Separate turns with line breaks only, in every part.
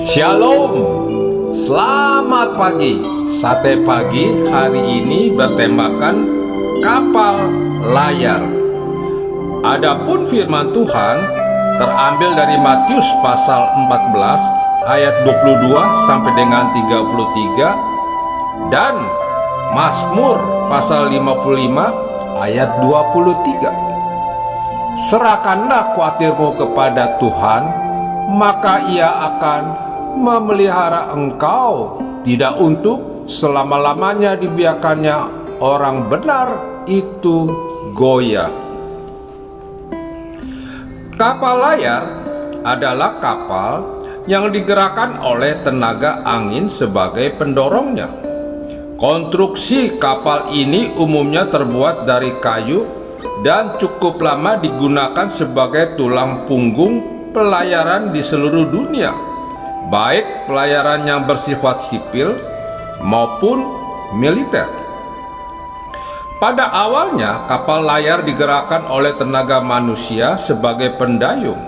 Shalom, selamat pagi. Sate pagi hari ini bertemakan kapal layar. Adapun firman Tuhan terambil dari Matius pasal 14 ayat 22 sampai dengan 33 dan Mazmur pasal 55 ayat 23. Serahkanlah khawatirmu kepada Tuhan, maka Ia akan memelihara engkau. Tidak untuk selama-lamanya dibiarkannya orang benar itu goyah. Kapal layar adalah kapal yang digerakkan oleh tenaga angin sebagai pendorongnya. Konstruksi kapal ini umumnya terbuat dari kayu dan cukup lama digunakan sebagai tulang punggung pelayaran di seluruh dunia, baik pelayaran yang bersifat sipil maupun militer. Pada awalnya, kapal layar digerakkan oleh tenaga manusia sebagai pendayung.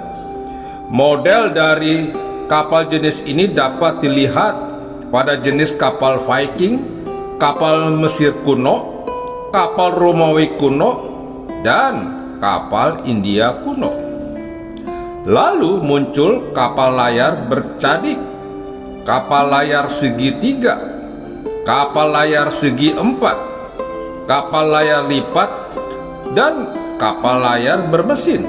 Model dari kapal jenis ini dapat dilihat pada jenis kapal Viking, kapal Mesir kuno, kapal Romawi kuno, dan kapal India kuno. Lalu muncul kapal layar bercadik, kapal layar segitiga, kapal layar segi empat, kapal layar lipat, dan kapal layar bermesin.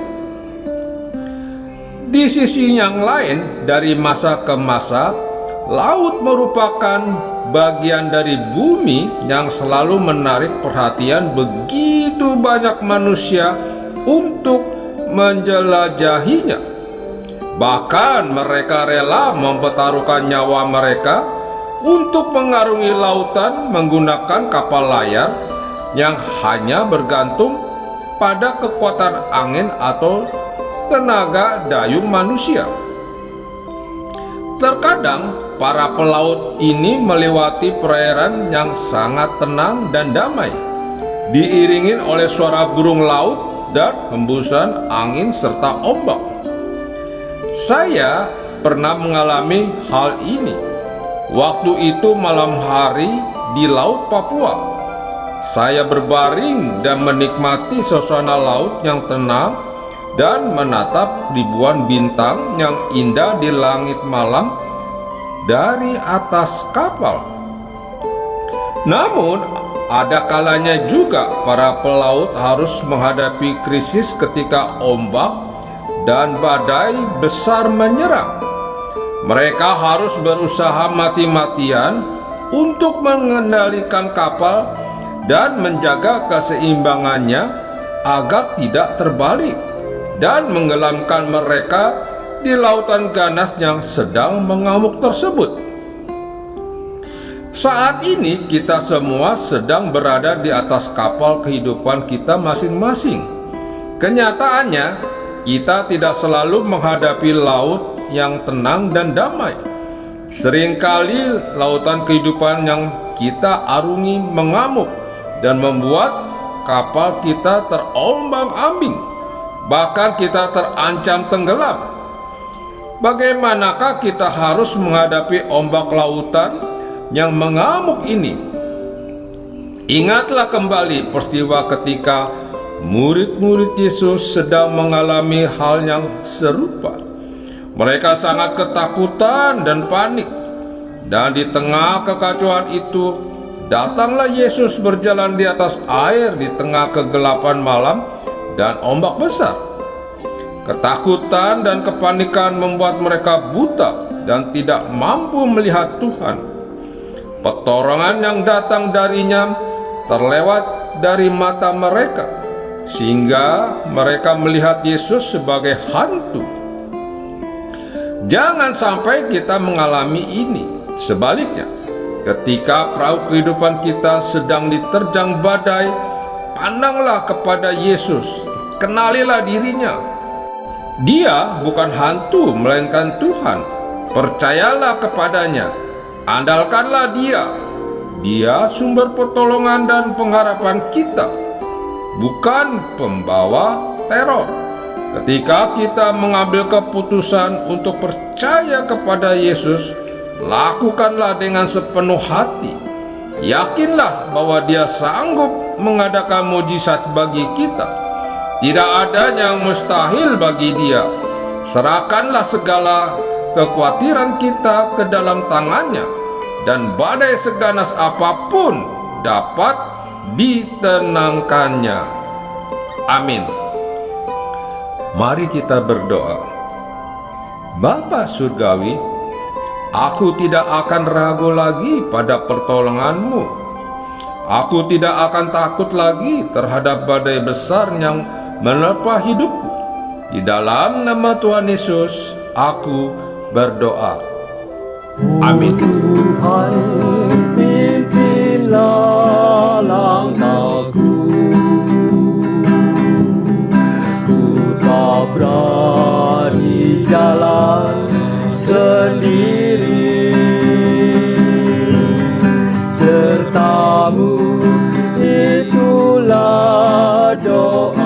Di sisi yang lain, dari masa ke masa, laut merupakan bagian dari bumi yang selalu menarik perhatian begitu banyak manusia untuk menjelajahinya. Bahkan mereka rela mempertaruhkan nyawa mereka untuk mengarungi lautan menggunakan kapal layar yang hanya bergantung pada kekuatan angin atau tenaga dayung manusia. Terkadang para pelaut ini melewati perairan yang sangat tenang dan damai, diiringi oleh suara burung laut dan hembusan angin serta ombak. Saya pernah mengalami hal ini. Waktu itu malam hari di Laut Papua. Saya berbaring dan menikmati suasana laut yang tenang dan menatap ribuan bintang yang indah di langit malam dari atas kapal. Namun ada kalanya juga para pelaut harus menghadapi krisis ketika ombak dan badai besar menyerang. Mereka harus berusaha mati-matian untuk mengendalikan kapal dan menjaga keseimbangannya agar tidak terbalik dan menggelamkan mereka di lautan ganas yang sedang mengamuk tersebut. Saat ini kita semua sedang berada di atas kapal kehidupan kita masing-masing. Kenyataannya, kita tidak selalu menghadapi laut yang tenang dan damai. Seringkali lautan kehidupan yang kita arungi mengamuk dan membuat kapal kita terombang-ambing. Bahkan kita terancam tenggelam. Bagaimanakah kita harus menghadapi ombak lautan yang mengamuk ini? Ingatlah kembali peristiwa ketika murid-murid Yesus sedang mengalami hal yang serupa. Mereka sangat ketakutan dan panik. Dan di tengah kekacauan itu, datanglah Yesus berjalan di atas air di tengah kegelapan malam dan ombak besar. Ketakutan dan kepanikan membuat mereka buta dan tidak mampu melihat Tuhan. Pertolongan yang datang darinya terlewat dari mata mereka, sehingga mereka melihat Yesus sebagai hantu. Jangan sampai kita mengalami ini. Sebaliknya, ketika perahu kehidupan kita sedang diterjang badai, pandanglah kepada Yesus, kenalilah dirinya. Dia bukan hantu, melainkan Tuhan. Percayalah kepadanya, andalkanlah Dia. Dia sumber pertolongan dan pengharapan kita, bukan pembawa teror. Ketika kita mengambil keputusan untuk percaya kepada Yesus, lakukanlah dengan sepenuh hati. Yakinlah bahwa Dia sanggup mengadakan mujizat bagi kita. Tidak ada yang mustahil bagi Dia. Serahkanlah segala kekhawatiran kita ke dalam tangannya, dan badai seganas apapun dapat ditenangkannya. Amin. Mari kita berdoa. Bapa Surgawi, aku tidak akan ragu lagi pada pertolongan-Mu. Aku tidak akan takut lagi terhadap badai besar yang menerpa hidupku. Di dalam nama Tuhan Yesus, aku berdoa. Amin.
Tuhan, pimpinlah langkahku. Ku tak berani jalan sendiri. Serta-Mu itulah doaku.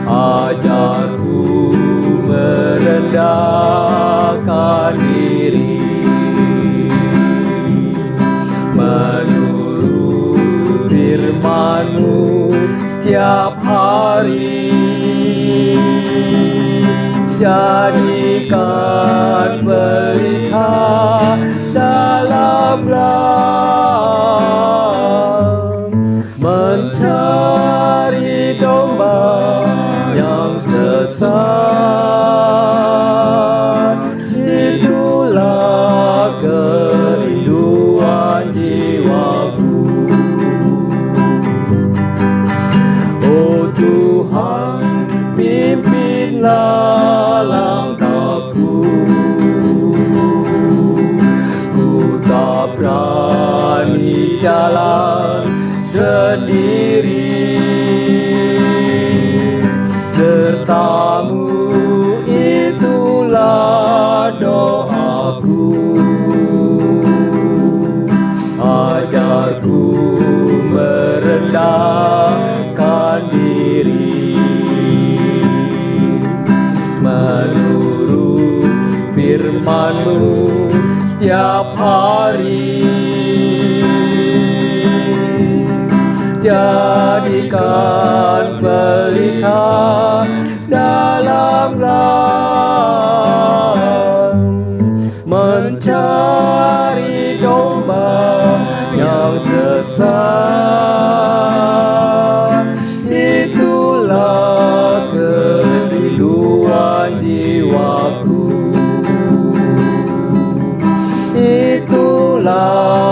Ajarku merendahkan diri, menurut firman-Mu setiap hari. Jadikan pelita dalam rang, mencari domba yang sesat. Itulah kerinduan jiwaku. Oh Tuhan, pimpinlah langkahku. Ku tak berani jalan sendiri. Serta-Mu itulah doaku. Ajarku merendahkan diri, menurut firman-Mu setiap hari. Jadikan pelita dalam rang, mencari domba yang sesat. Itulah kerinduan jiwaku. Itulah